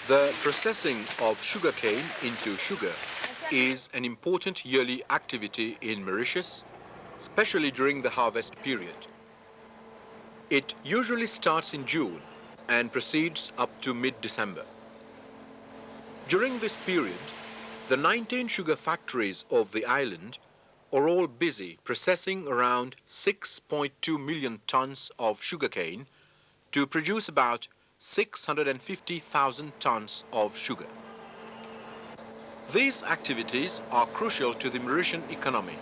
The processing of sugarcane into sugar is an important yearly activity in Mauritius, especially during the harvest period. It usually starts in June and proceeds up to mid-December. During this period, the 19 sugar factories of the island are all busy processing around 6.2 million tons of sugarcane to produce about 650,000 tons of sugar. These activities are crucial to the Mauritian economy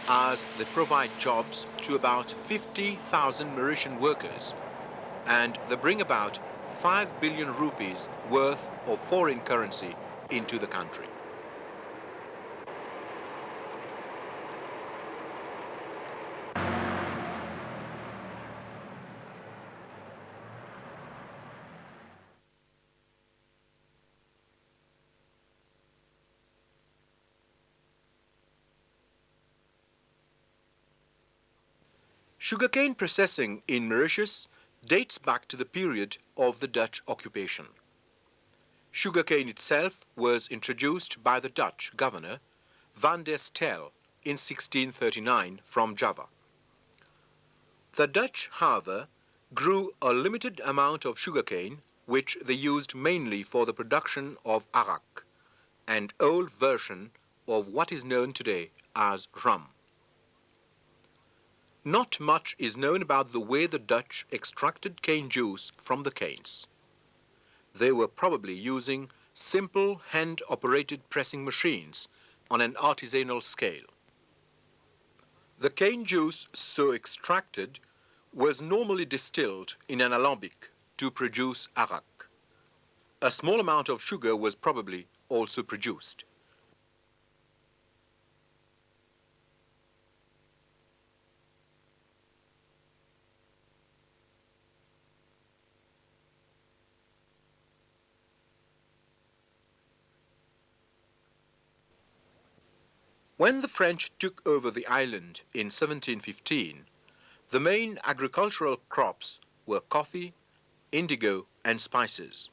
as they provide jobs to about 50,000 Mauritian workers and they bring about 5 billion rupees worth of foreign currency into the country. Sugarcane processing in Mauritius dates back to the period of the Dutch occupation. Sugarcane itself was introduced by the Dutch governor Van der Stel in 1639 from Java. The Dutch, however, grew a limited amount of sugarcane which they used mainly for the production of arak, an old version of what is known today as rum. Not much is known about the way the Dutch extracted cane juice from the canes. They were probably using simple hand-operated pressing machines on an artisanal scale. The cane juice so extracted was normally distilled in an alembic to produce arak. A small amount of sugar was probably also produced. When the French took over the island in 1715, the main agricultural crops were coffee, indigo and spices.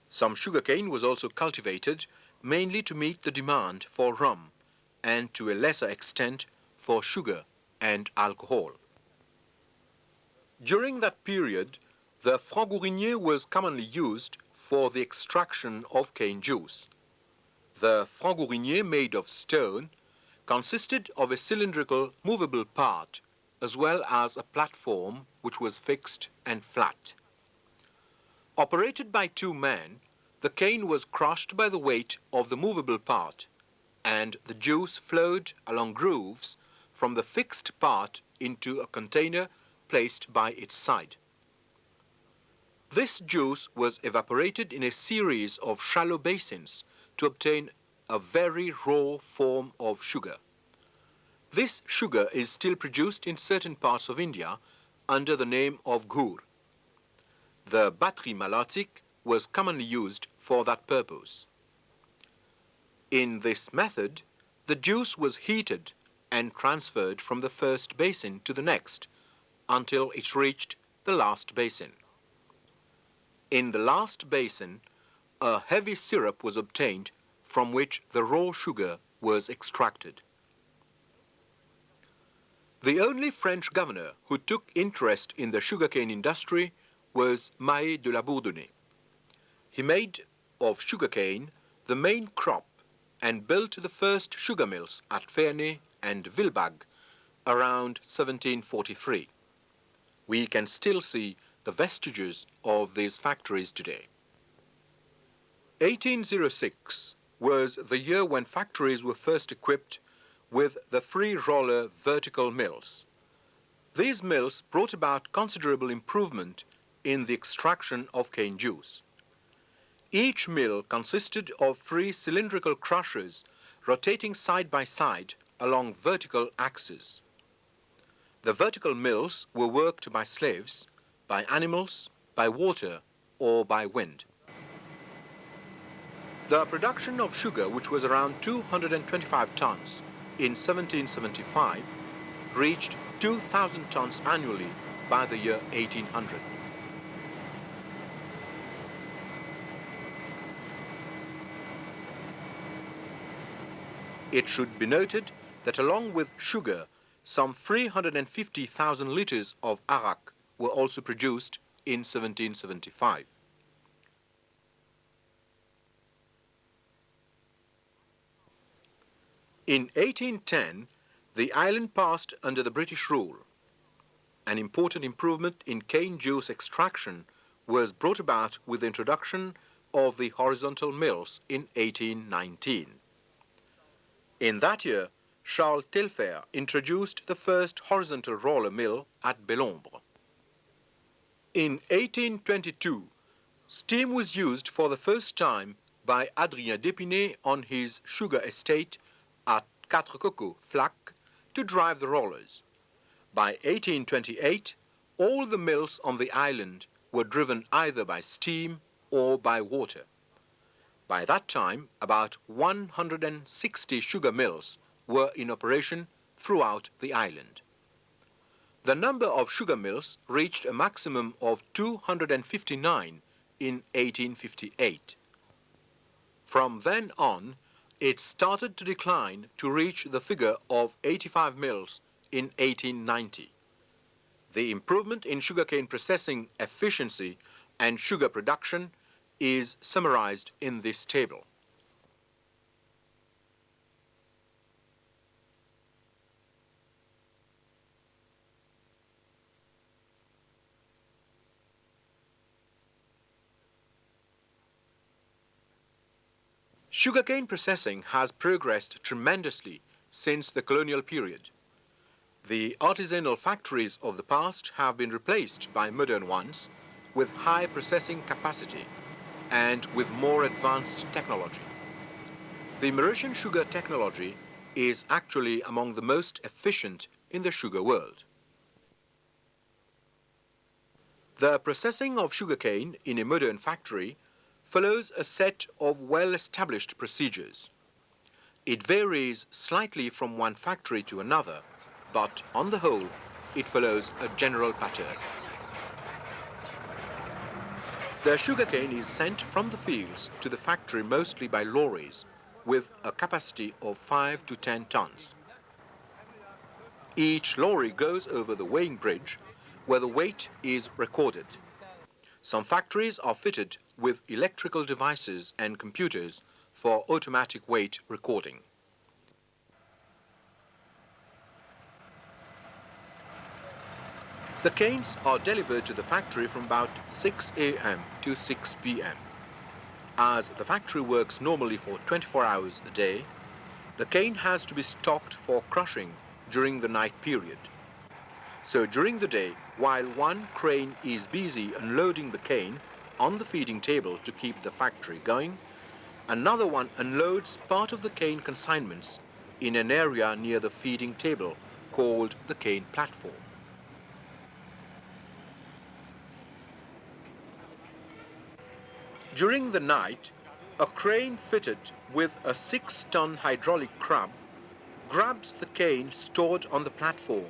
Some sugarcane was also cultivated mainly to meet the demand for rum and to a lesser extent for sugar and alcohol. During that period, the franc-gourinier was commonly used for the extraction of cane juice. The franc-gourinier made of stone consisted of a cylindrical movable part as well as a platform which was fixed and flat. Operated by 2 men, the cane was crushed by the weight of the movable part and the juice flowed along grooves from the fixed part into a container placed by its side. This juice was evaporated in a series of shallow basins to obtain a very raw form of sugar. This sugar is still produced in certain parts of India under the name of gur. The batterie malactique was commonly used for that purpose. In this method, the juice was heated and transferred from the first basin to the next until it reached the last basin. In the last basin, a heavy syrup was obtained from which the raw sugar was extracted. The only French governor who took interest in the sugarcane industry was Mahé de la Bourdonnais. He made of sugarcane the main crop and built the first sugar mills at Ferney and Vilbag around 1743. We can still see the vestiges of these factories today. 1806 was the year when factories were first equipped with the free-roller vertical mills. These mills brought about considerable improvement in the extraction of cane juice. Each mill consisted of 3 cylindrical crushers rotating side by side along vertical axes. The vertical mills were worked by slaves, by animals, by water, or by wind. The production of sugar, which was around 225 tons in 1775, reached 2,000 tons annually by the year 1800. It should be noted that along with sugar, some 350,000 litres of arak were also produced in 1775. In 1810, the island passed under the British rule. An important improvement in cane juice extraction was brought about with the introduction of the horizontal mills in 1819. In that year, Charles Telfair introduced the first horizontal roller mill at Belombre. In 1822, steam was used for the first time by Adrien d'Épinay on his sugar estate at Quatre Cocots, Flac, to drive the rollers. By 1828, all the mills on the island were driven either by steam or by water. By that time, about 160 sugar mills were in operation throughout the island. The number of sugar mills reached a maximum of 259 in 1858. From then on, it started to decline to reach the figure of 85 mills in 1890. The improvement in sugarcane processing efficiency and sugar production is summarized in this table. Sugarcane processing has progressed tremendously since the colonial period. The artisanal factories of the past have been replaced by modern ones with high processing capacity and with more advanced technology. The Mauritian sugar technology is actually among the most efficient in the sugar world. The processing of sugarcane in a modern factory follows a set of well-established procedures. It varies slightly from one factory to another, but on the whole, it follows a general pattern. The sugarcane is sent from the fields to the factory mostly by lorries, with a capacity of 5 to 10 tons. Each lorry goes over the weighing bridge, where the weight is recorded. Some factories are fitted with electrical devices and computers for automatic weight recording. The canes are delivered to the factory from about 6 a.m. to 6 p.m. As the factory works normally for 24 hours a day, the cane has to be stocked for crushing during the night period. So during the day, while one crane is busy unloading the cane on the feeding table to keep the factory going, another one unloads part of the cane consignments in an area near the feeding table called the cane platform. During the night, a crane fitted with a 6-ton hydraulic crab grabs the cane stored on the platform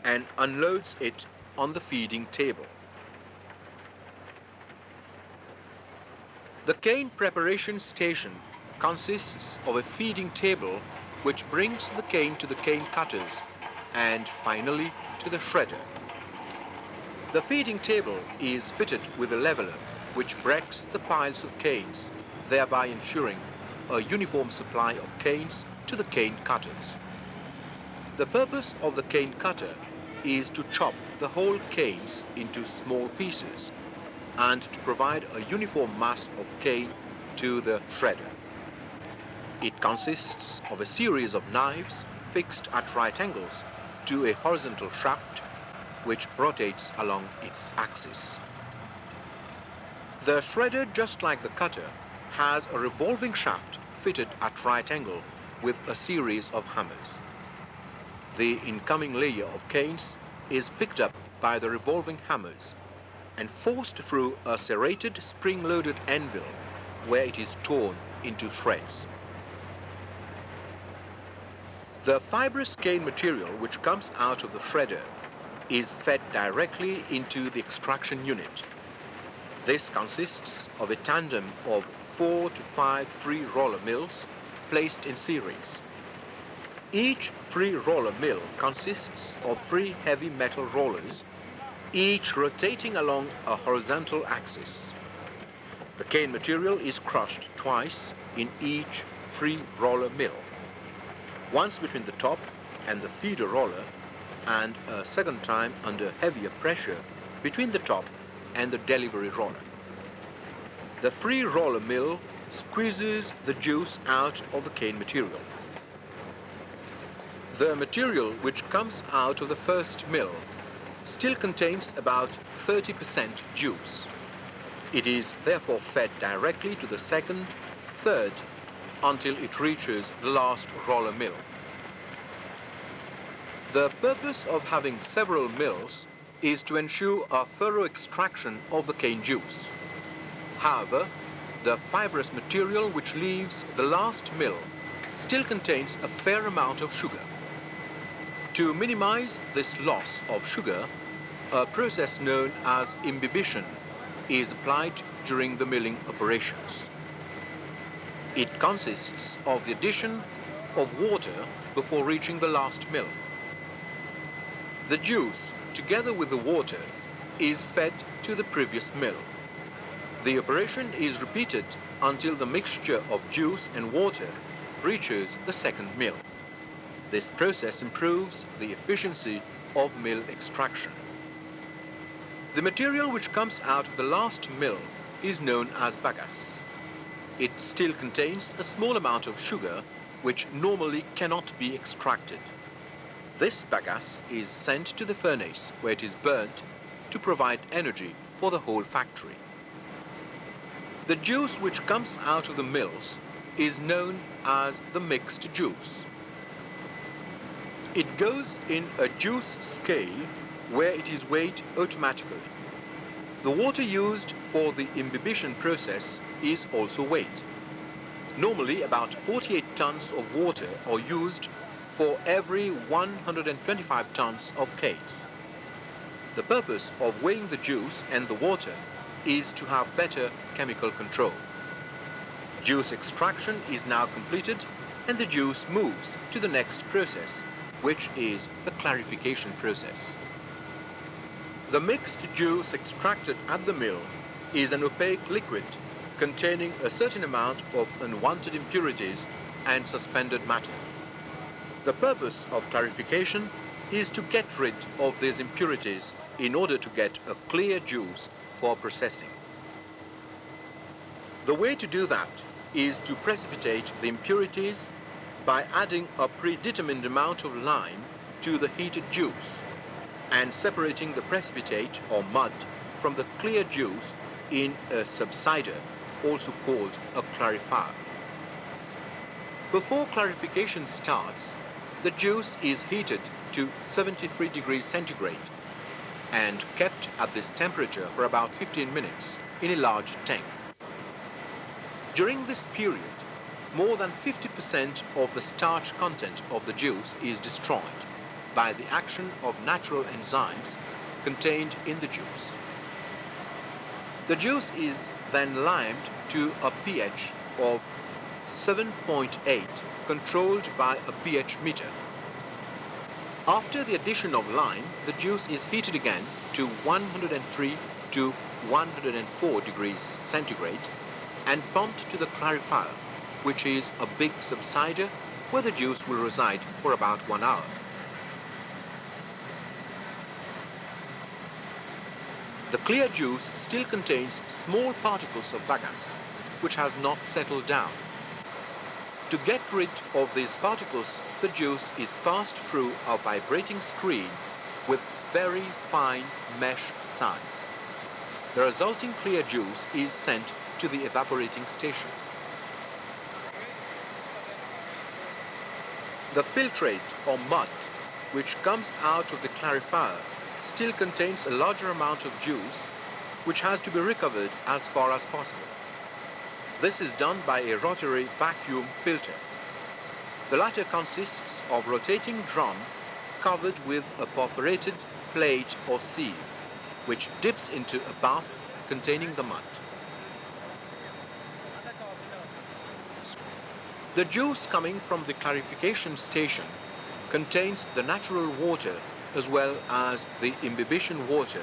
and unloads it on the feeding table. The cane preparation station consists of a feeding table which brings the cane to the cane cutters and finally to the shredder. The feeding table is fitted with a leveler which breaks the piles of canes, thereby ensuring a uniform supply of canes to the cane cutters. The purpose of the cane cutter is to chop the whole canes into small pieces and to provide a uniform mass of cane to the shredder. It consists of a series of knives fixed at right angles to a horizontal shaft which rotates along its axis. The shredder, just like the cutter, has a revolving shaft fitted at right angle with a series of hammers. The incoming layer of canes is picked up by the revolving hammers and forced through a serrated spring-loaded anvil where it is torn into shreds. The fibrous cane material which comes out of the shredder is fed directly into the extraction unit. This consists of a tandem of 4 to 5 free roller mills placed in series. Each free roller mill consists of 3 heavy metal rollers, each rotating along a horizontal axis. The cane material is crushed twice in each free roller mill, once between the top and the feeder roller, and a second time under heavier pressure between the top and the delivery roller. The free roller mill squeezes the juice out of the cane material. The material which comes out of the first mill still contains about 30% juice. It is therefore fed directly to the second, third, until it reaches the last roller mill. The purpose of having several mills is to ensure a thorough extraction of the cane juice. However, the fibrous material which leaves the last mill still contains a fair amount of sugar. To minimize this loss of sugar, a process known as imbibition is applied during the milling operations. It consists of the addition of water before reaching the last mill. The juice, together with the water, is fed to the previous mill. The operation is repeated until the mixture of juice and water reaches the second mill. This process improves the efficiency of mill extraction. The material which comes out of the last mill is known as bagasse. It still contains a small amount of sugar which normally cannot be extracted. This bagasse is sent to the furnace where it is burnt to provide energy for the whole factory. The juice which comes out of the mills is known as the mixed juice. It goes in a juice scale where it is weighed automatically. The water used for the imbibition process is also weighed. Normally about 48 tons of water are used for every 125 tons of canes. The purpose of weighing the juice and the water is to have better chemical control. Juice extraction is now completed and the juice moves to the next process, which is the clarification process. The mixed juice extracted at the mill is an opaque liquid containing a certain amount of unwanted impurities and suspended matter. The purpose of clarification is to get rid of these impurities in order to get a clear juice for processing. The way to do that is to precipitate the impurities by adding a predetermined amount of lime to the heated juice and separating the precipitate or mud from the clear juice in a subsider, also called a clarifier. Before clarification starts, the juice is heated to 73 degrees centigrade and kept at this temperature for about 15 minutes in a large tank. During this period, more than 50% of the starch content of the juice is destroyed by the action of natural enzymes contained in the juice. The juice is then limed to a pH of 7.8, controlled by a pH meter. After the addition of lime, the juice is heated again to 103 to 104 degrees centigrade and pumped to the clarifier, which is a big subsider where the juice will reside for about 1 hour. The clear juice still contains small particles of bagasse, which has not settled down. To get rid of these particles, the juice is passed through a vibrating screen with very fine mesh size. The resulting clear juice is sent to the evaporating station. The filtrate or mud, which comes out of the clarifier, still contains a larger amount of juice, which has to be recovered as far as possible. This is done by a rotary vacuum filter. The latter consists of rotating drum covered with a perforated plate or sieve, which dips into a bath containing the mud. The juice coming from the clarification station contains the natural water as well as the imbibition water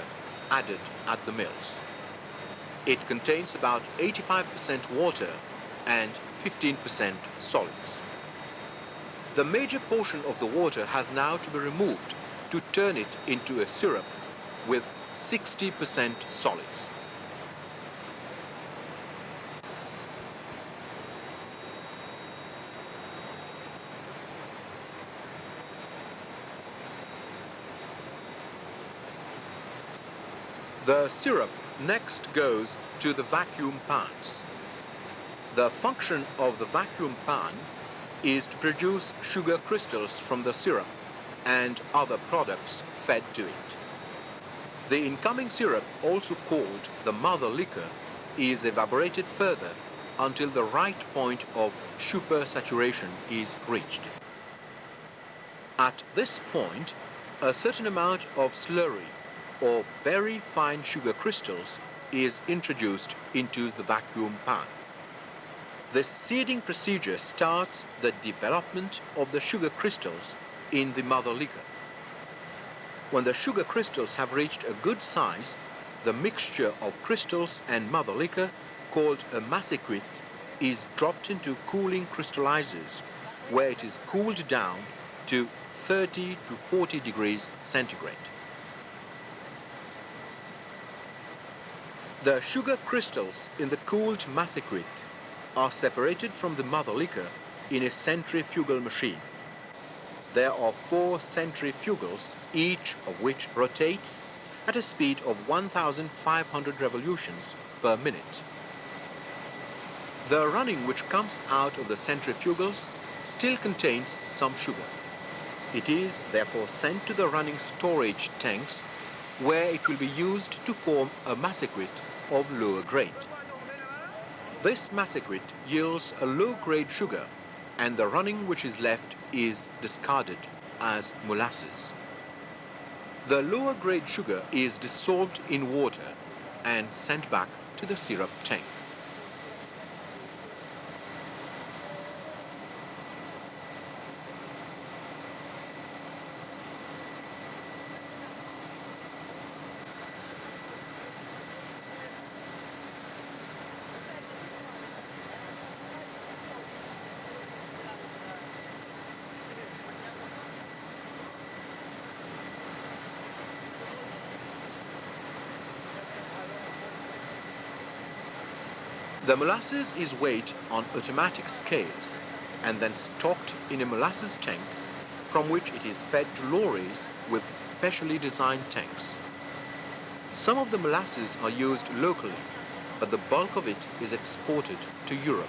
added at the mills. It contains about 85% water and 15% solids. The major portion of the water has now to be removed to turn it into a syrup with 60% solids. The syrup next goes to the vacuum pans. The function of the vacuum pan is to produce sugar crystals from the syrup and other products fed to it. The incoming syrup, also called the mother liquor, is evaporated further until the right point of supersaturation is reached. At this point, a certain amount of slurry or very fine sugar crystals is introduced into the vacuum pan. This seeding procedure starts the development of the sugar crystals in the mother liquor. When the sugar crystals have reached a good size, the mixture of crystals and mother liquor, called a massicrete, is dropped into cooling crystallizers, where it is cooled down to 30 to 40 degrees centigrade. The sugar crystals in the cooled massicrete are separated from the mother liquor in a centrifugal machine. There are 4 centrifugals, each of which rotates at a speed of 1,500 revolutions per minute. The running which comes out of the centrifugals still contains some sugar. It is therefore sent to the running storage tanks, where it will be used to form a massicrete of lower grade. This massicrete yields a low-grade sugar, and the running which is left is discarded as molasses. The lower-grade sugar is dissolved in water and sent back to the syrup tank. The molasses is weighed on automatic scales and then stocked in a molasses tank, from which it is fed to lorries with specially designed tanks. Some of the molasses are used locally, but the bulk of it is exported to Europe.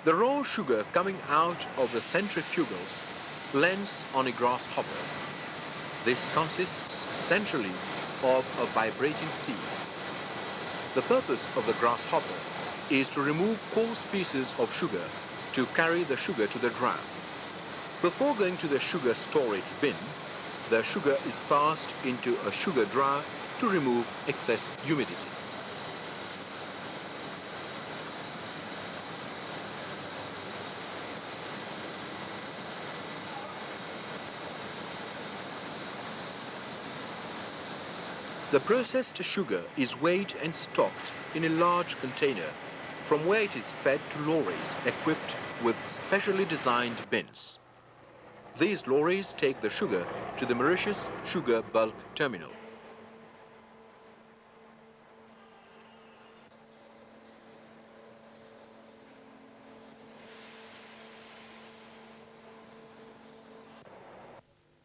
The raw sugar coming out of the centrifugals lands on a grasshopper. This consists essentially of a vibrating sieve. The purpose of the grasshopper is to remove coarse pieces of sugar to carry the sugar to the drum. Before going to the sugar storage bin, the sugar is passed into a sugar dryer to remove excess humidity. The processed sugar is weighed and stocked in a large container, from where it is fed to lorries equipped with specially designed bins. These lorries take the sugar to the Mauritius Sugar Bulk Terminal.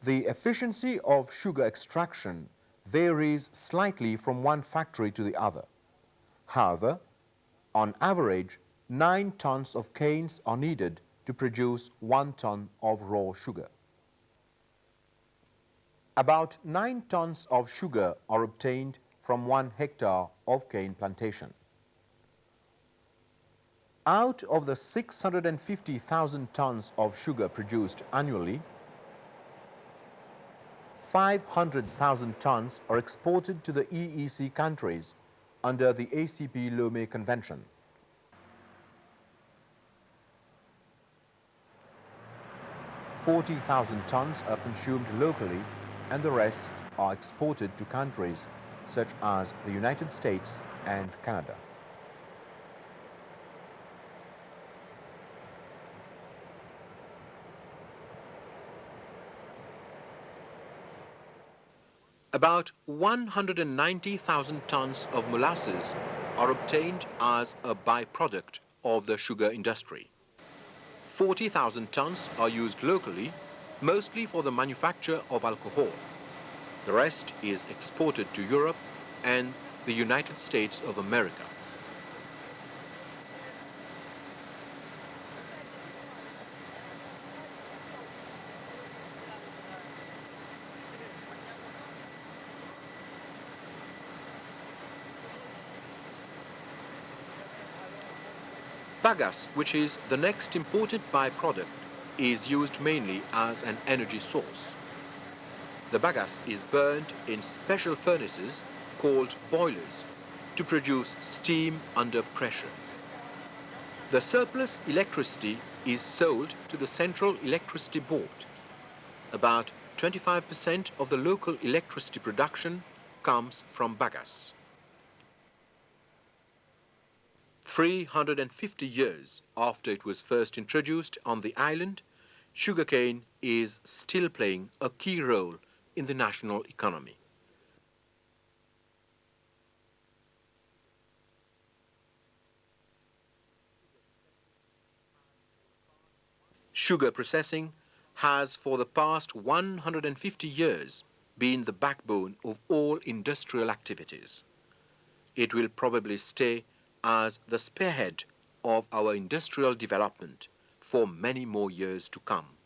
The efficiency of sugar extraction varies slightly from one factory to the other. However, on average, 9 tons of canes are needed to produce 1 ton of raw sugar. About 9 tons of sugar are obtained from 1 hectare of cane plantation. Out of the 650,000 tons of sugar produced annually, 500,000 tons are exported to the EEC countries under the ACP Lomé Convention. 40,000 tons are consumed locally and the rest are exported to countries such as the United States and Canada. About 190,000 tons of molasses are obtained as a byproduct of the sugar industry. 40,000 tons are used locally, mostly for the manufacture of alcohol. The rest is exported to Europe and the United States of America. Bagasse, which is the next important byproduct, is used mainly as an energy source. The bagasse is burned in special furnaces called boilers to produce steam under pressure. The surplus electricity is sold to the Central Electricity Board. About 25% of the local electricity production comes from bagasse. 350 years after it was first introduced on the island, sugarcane is still playing a key role in the national economy. Sugar processing has for the past 150 years been the backbone of all industrial activities. It will probably stay as the spearhead of our industrial development for many more years to come.